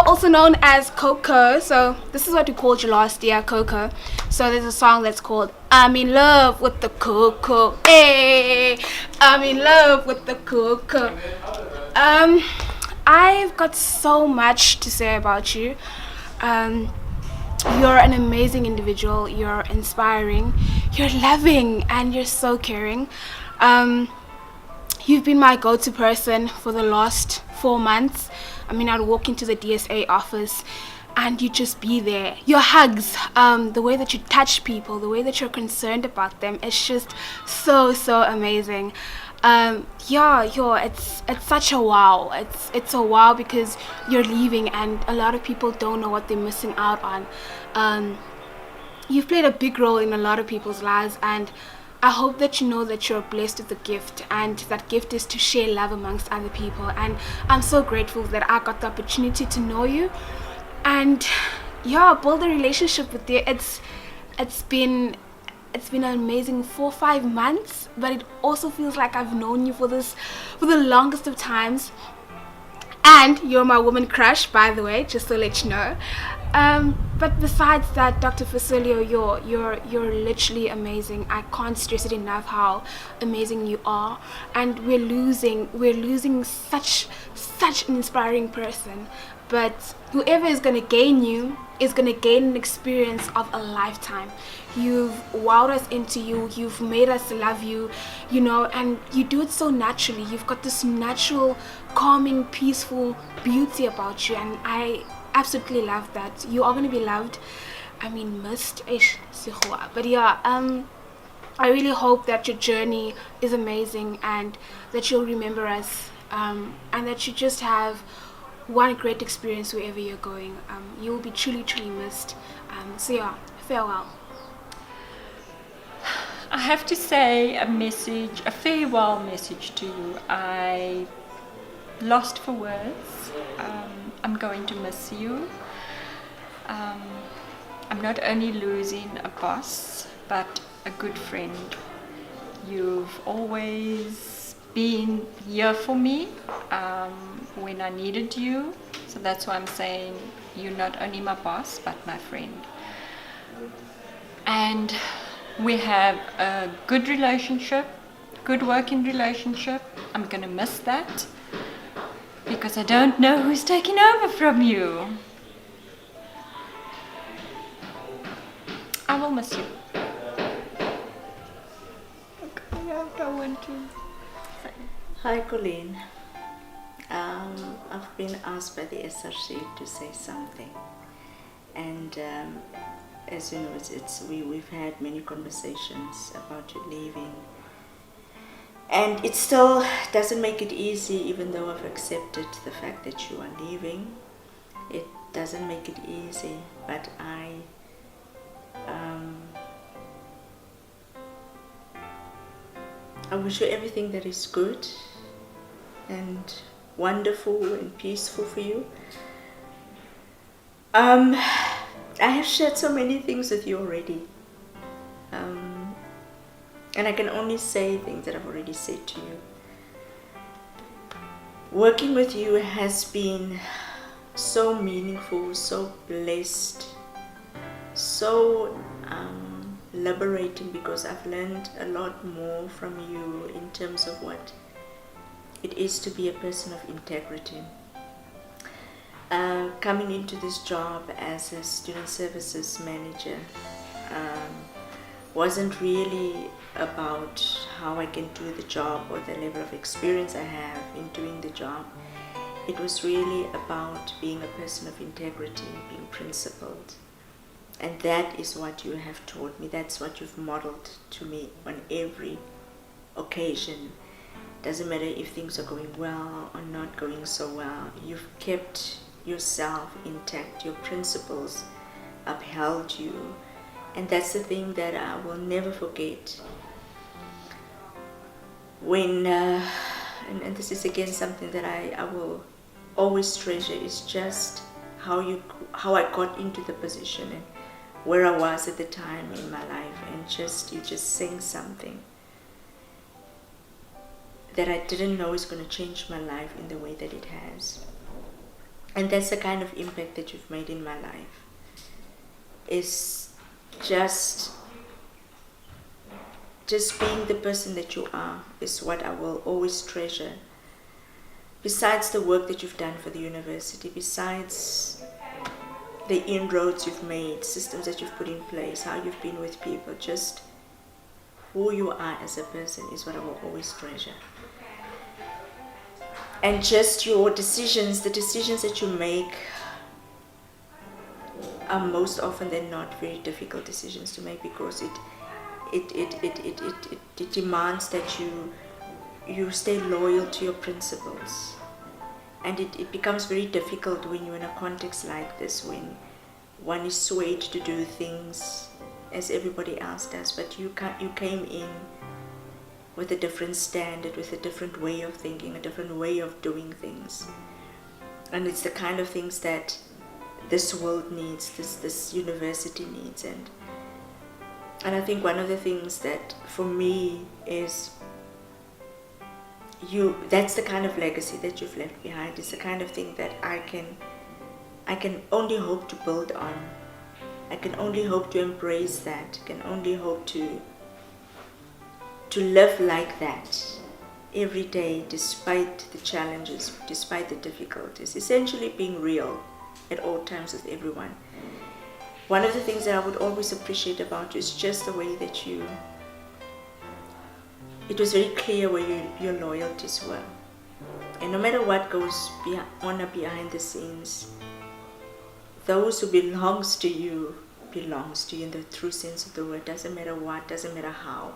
also known as Coco. So this is what we called you last year, Coco. So there's a song that's called I'm in love with the Coco. Hey, I'm in love with the Coco. I've got so much to say about you. You're an amazing individual. You're inspiring. You're loving, and you're so caring. You've been my go-to person for the last 4 months. I mean, I'd walk into the DSA office and you'd just be there. Your hugs, the way that you touch people, the way that you're concerned about them, it's just so amazing. It's such a wow. It's a wow because you're leaving and a lot of people don't know what they're missing out on. You've played a big role in a lot of people's lives, and I hope that you know that you're blessed with a gift, and that gift is to share love amongst other people. And I'm so grateful that I got the opportunity to know you and build a relationship with you. It's been an amazing 4-5 months, but it also feels like I've known you for the longest of times. And you're my woman crush, by the way, just to let you know. But besides that, Dr. Facilier, you're literally amazing. I can't stress it enough how amazing you are. And we're losing such an inspiring person. But whoever is going to gain you is going to gain an experience of a lifetime. You've wowed us into you. You've made us love you, and you do it so naturally. You've got this natural, calming, peaceful beauty about you, and I absolutely love that. You are going to be loved. I mean, missed. But I really hope that your journey is amazing and that you'll remember us, and that you just have one great experience wherever you're going. You will be truly missed. Farewell. I have to say a farewell message to you. I lost for words. I'm going to miss you. I'm not only losing a boss, but a good friend. You've always been here for me when I needed you. So that's why I'm saying you're not only my boss, but my friend. And we have a good relationship, good working relationship. I'm going to miss that because I don't know who's taking over from you. I will miss you. Okay, I don't want to. Hi, Colleen. I've been asked by the SRC to say something, and as you know, we've had many conversations about you leaving, and it still doesn't make it easy. Even though I've accepted the fact that you are leaving, it doesn't make it easy. But I wish you everything that is good and wonderful and peaceful for you. I have shared so many things with you already, and I can only say things that I've already said to you. Working with you has been so meaningful, so blessed, so liberating, because I've learned a lot more from you in terms of what it is to be a person of integrity. Coming into this job as a student services manager wasn't really about how I can do the job or the level of experience I have in doing the job. It was really about being a person of integrity, being principled. And that is what you have taught me. That's what you've modeled to me on every occasion. Doesn't matter if things are going well or not going so well. You've kept yourself intact. Your principles upheld you. And that's the thing that I will never forget. When, and this is again something that I will always treasure, is just how I got into the position and where I was at the time in my life, and you just saying something that I didn't know is going to change my life in the way that it has. And that's the kind of impact that you've made in my life. Is just being the person that you are is what I will always treasure. Besides the work that you've done for the university, besides the inroads you've made, systems that you've put in place, how you've been with people, just who you are as a person is what I will always treasure. And just your decisions, the decisions that you make are most often than not very difficult decisions to make, because it demands that you stay loyal to your principles. And it becomes very difficult when you're in a context like this, when one is swayed to do things as everybody else does, but you came in with a different standard, with a different way of thinking, a different way of doing things. And it's the kind of things that this world needs, this university needs. And I think one of the things that for me is that's the kind of legacy that you've left behind. It's the kind of thing that I can only hope to build on. I can only hope to embrace that. I can only hope to live like that every day, despite the challenges, despite the difficulties. Essentially being real at all times with everyone. One of the things that I would always appreciate about you is just the way that it was very clear where your loyalties were. And no matter what goes on or behind the scenes, those who belongs to you in the true sense of the word. Doesn't matter what, doesn't matter how.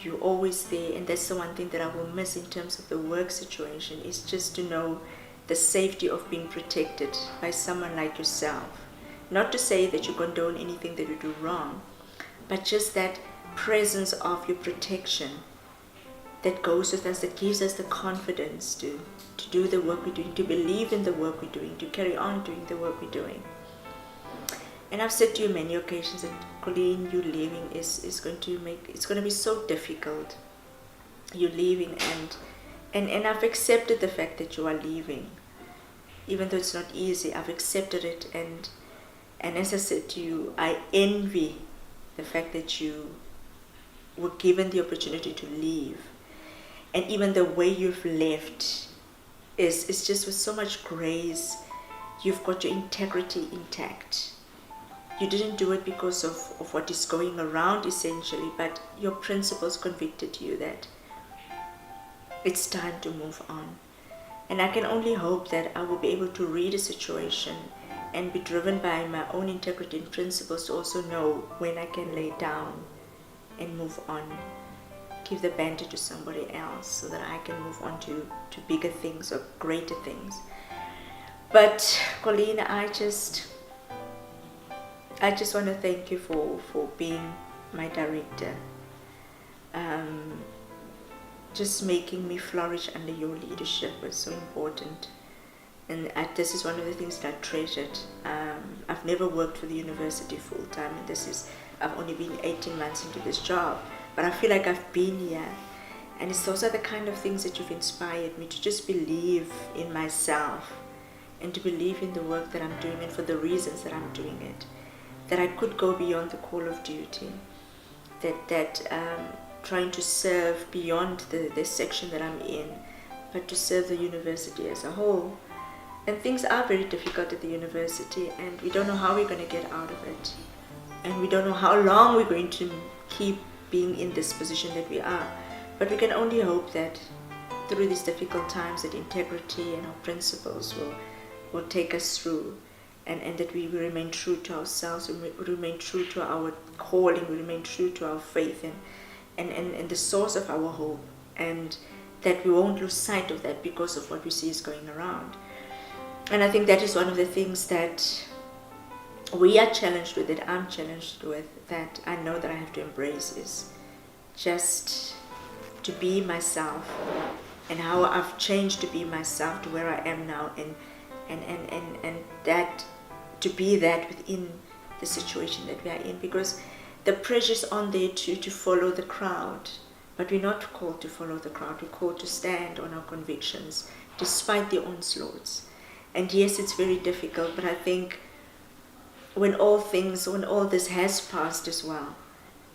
You're always there, and that's the one thing that I will miss in terms of the work situation, is just to know the safety of being protected by someone like yourself. Not to say that you condone anything that you do wrong, but just that presence of your protection that goes with us, that gives us the confidence to do the work we're doing, to believe in the work we're doing, to carry on doing the work we're doing. And I've said to you many occasions that, Colleen, you leaving is going to be so difficult. You're leaving, and I've accepted the fact that you are leaving. Even though it's not easy, I've accepted it, and as I said to you, I envy the fact that you were given the opportunity to leave. And even the way you've left is just with so much grace. You've got your integrity intact. You didn't do it because of what is going around, essentially, but your principles convicted you that it's time to move on. And I can only hope that I will be able to read a situation and be driven by my own integrity and principles to also know when I can lay down and move on, give the banter to somebody else so that I can move on to bigger things or greater things. But Colleen, I just want to thank you for being my director, just making me flourish under your leadership was so important. And this is one of the things that I treasured. I've never worked for the university full time, and I've only been 18 months into this job, but I feel like I've been here. And those are the kind of things that you've inspired me to just believe in myself and to believe in the work that I'm doing and for the reasons that I'm doing it. That I could go beyond the call of duty, that trying to serve beyond the section that I'm in, but to serve the university as a whole. And things are very difficult at the university, and we don't know how we're going to get out of it. And we don't know how long we're going to keep being in this position that we are. But we can only hope that through these difficult times that integrity and our principles will take us through. And that we will remain true to ourselves, we remain true to our calling, we remain true to our faith and the source of our hope, and that we won't lose sight of that because of what we see is going around. And I think that is one of the things that we are challenged with, that I'm challenged with, that I know that I have to embrace, is just to be myself, and how I've changed to be myself to where I am now, and that to be that within the situation that we are in, because the pressure's on there to follow the crowd, but we're not called to follow the crowd. We're called to stand on our convictions despite the onslaughts, And yes, it's very difficult, but I think when all this has passed as well,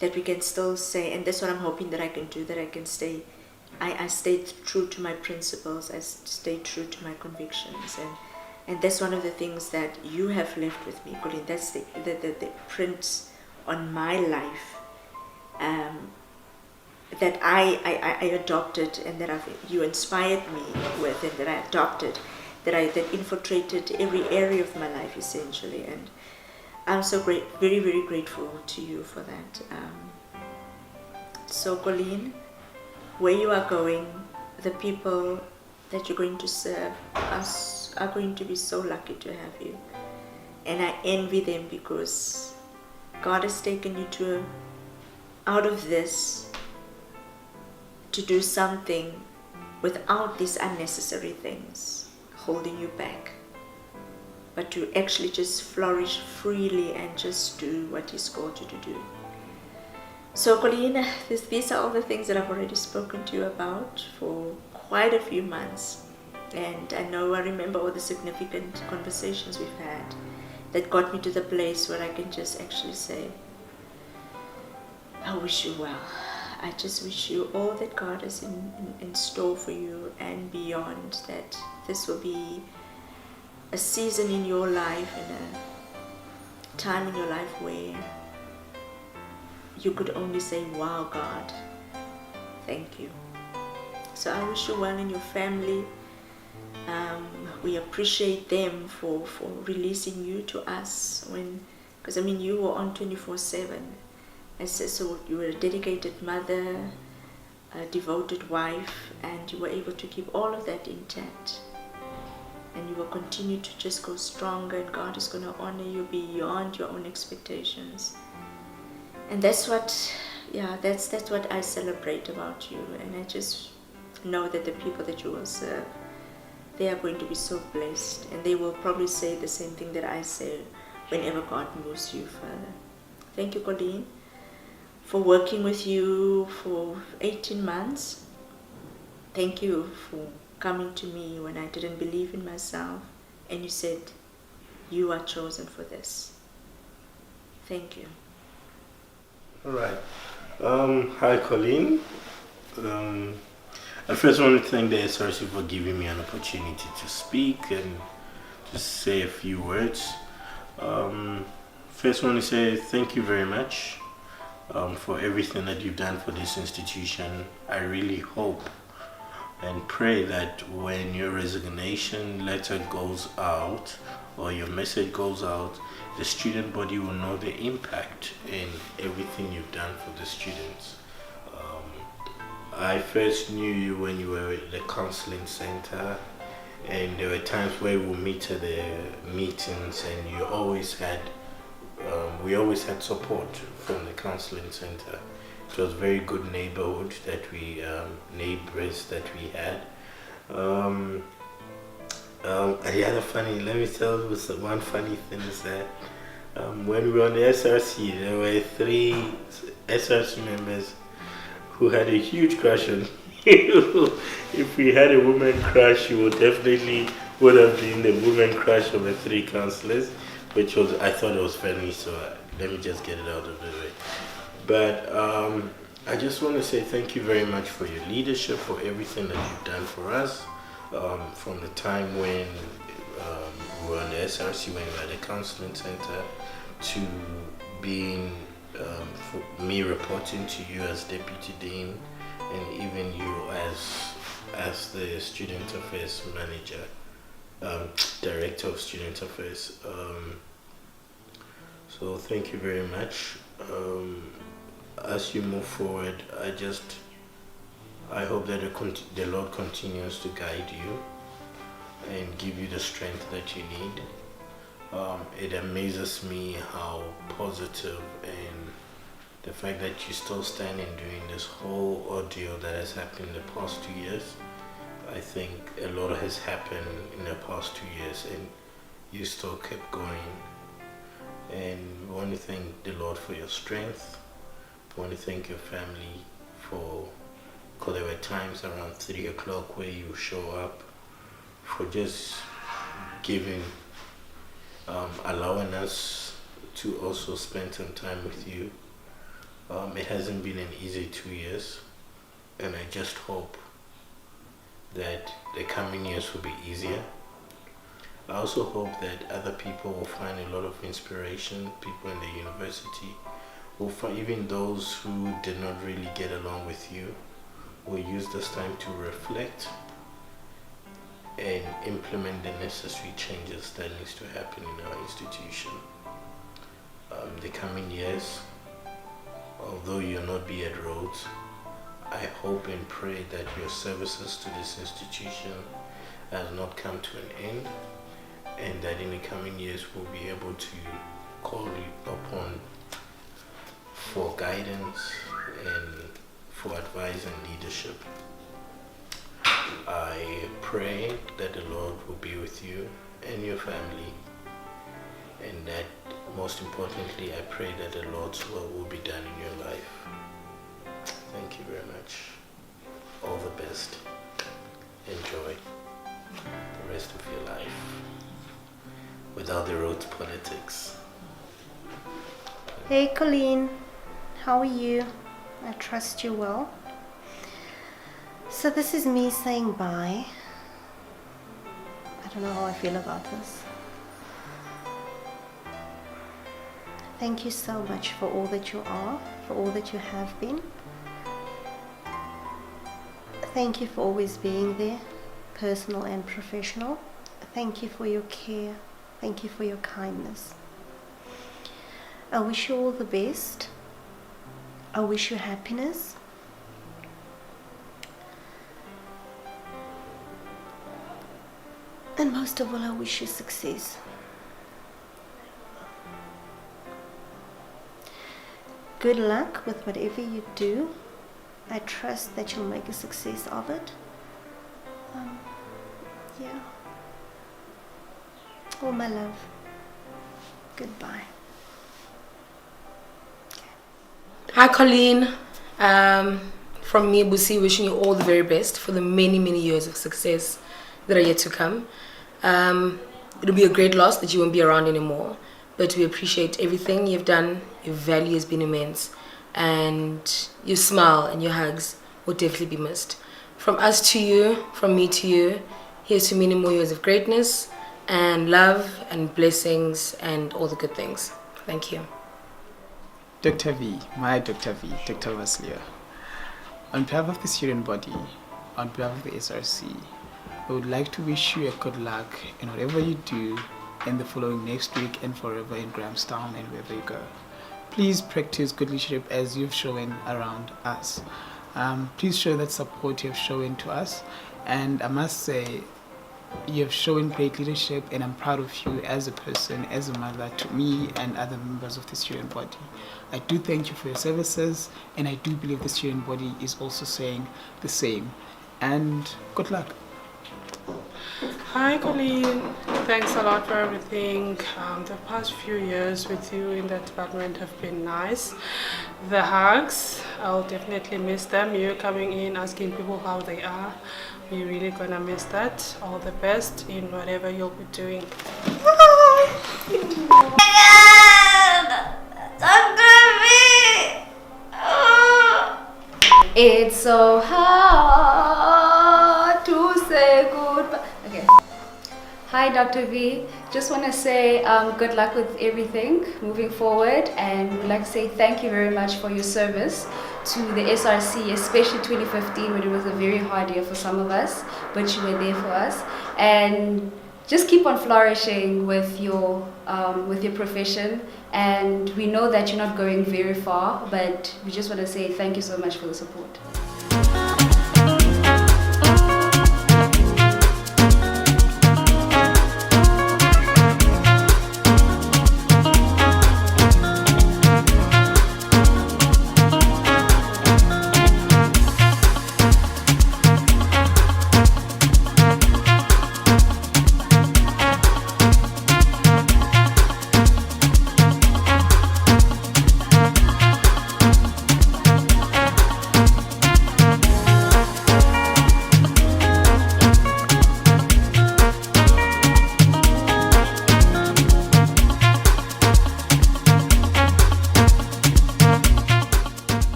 that we can still say, and that's what I'm hoping that I can do, that I can stay, I stay true to my principles, I stay true to my convictions, and that's one of the things that you have left with me, Colleen. That's the print on my life that I adopted, and that you inspired me with, and that I adopted, that infiltrated every area of my life essentially, and I'm so very, very grateful to you for that. So Colleen, where you are going, the people that you're going to serve are going to be so lucky to have you. And I envy them, because God has taken you out of this to do something without these unnecessary things holding you back, but to actually just flourish freely and just do what He's called you to do. So Colleen, these are all the things that I've already spoken to you about for quite a few months, and I remember all the significant conversations we've had that got me to the place where I can just actually say, I wish you well. I just wish you all that God is in store for you and beyond, that this will be a season in your life and a time in your life where you could only say, wow, God, thank you. So I wish you well in your family. We appreciate them for releasing you to us, because you were on 24/7. So you were a dedicated mother, a devoted wife, and you were able to keep all of that intact. And you will continue to just go stronger, and God is going to honor you beyond your own expectations. And that's what I celebrate about you. And I just know that the people that you will serve, they are going to be so blessed, and they will probably say the same thing that I say whenever God moves you further. Thank you, Colleen, for working with you for 18 months. Thank you for coming to me when I didn't believe in myself, and you said, you are chosen for this. Thank you. All right. Hi, Colleen. I first want to thank the SRC for giving me an opportunity to speak and just say a few words. First, I want to say thank you very much for everything that you've done for this institution. I really hope and pray that when your resignation letter goes out or your message goes out, the student body will know the impact in everything you've done for the students. I first knew you when you were at the counseling center, and there were times where we would meet at the meetings, and you always had we always had support from the counseling center. It was very good neighborhood that we neighbors that we had. Let me tell you one funny thing is that when we were on the SRC, there were 3 SRC members who had a huge crush on you. If we had a woman crush, you would definitely would have been the woman crush of the 3 counselors, which was, I thought it was funny, so let me just get it out of the way. But I just want to say thank you very much for your leadership, for everything that you've done for us, from the time when we were on the SRC, when we were at the counseling center, to being for me reporting to you as Deputy Dean, and even you as the Student Affairs Manager, Director of Student Affairs. So thank you very much. As you move forward, I hope that the Lord continues to guide you and give you the strength that you need. It amazes me how positive, and the fact that you still standing during this whole ordeal that has happened in the past 2 years. I think a lot has happened in the past 2 years, and you still kept going. And we want to thank the Lord for your strength. We want to thank your family because there were times around 3 o'clock where you show up for just allowing us to also spend some time with you. It hasn't been an easy 2 years, and I just hope that the coming years will be easier. I also hope that other people will find a lot of inspiration, people in the university, will find, even those who did not really get along with you, will use this time to reflect and implement the necessary changes that needs to happen in our institution. The coming years, although you'll not be at Rhodes, I hope and pray that your services to this institution has not come to an end, and that in the coming years we'll be able to call you upon for guidance and for advice and leadership. I pray that the Lord will be with you and your family, and that most importantly, I pray that the Lord's will be done in your life. Thank you very much. All the best. Enjoy the rest of your life without the Rhodes politics. Hey Colleen, how are you? I trust you're well. So this is me saying bye. I don't know how I feel about this. Thank you so much for all that you are, for all that you have been. Thank you for always being there, personal and professional. Thank you for your care. Thank you for your kindness. I wish you all the best. I wish you happiness. And most of all, I wish you success. Good luck with whatever you do. I trust that you'll make a success of it. Yeah. All my love. Goodbye. Hi Colleen, from me, Busi, wishing you all the very best for the many, many years of success that are yet to come. It'll be a great loss that you won't be around anymore, but we appreciate everything you've done. Your value has been immense, and your smile and your hugs will definitely be missed. From us to you, from me to you, here's to many more years of greatness and love and blessings and all the good things. Thank you. Dr. V, my Dr. V, Dr. Vassiliou. On behalf of the student body, on behalf of the SRC, I would like to wish you a good luck in whatever you do in the following next week and forever in Grahamstown and wherever you go. Please practice good leadership as you've shown around us. Please show that support you've shown to us, and I must say, you have shown great leadership, and I'm proud of you as a person, as a mother to me and other members of the student body. I do thank you for your services, and I do believe the student body is also saying the same. And good luck. Hi Colleen, thanks a lot for everything. The past few years with you in that department have been nice. The hugs, I'll definitely miss them. You coming in, asking people how they are. We're really gonna miss that. All the best in whatever you'll be doing. It's so hard to say goodbye. Okay. Hi, Dr. V. Just want to say good luck with everything moving forward, and we'd like to say thank you very much for your service to the SRC, especially 2015, when it was a very hard year for some of us, but you were there for us. And just keep on flourishing with your profession. And we know that you're not going very far, but we just want to say thank you so much for the support.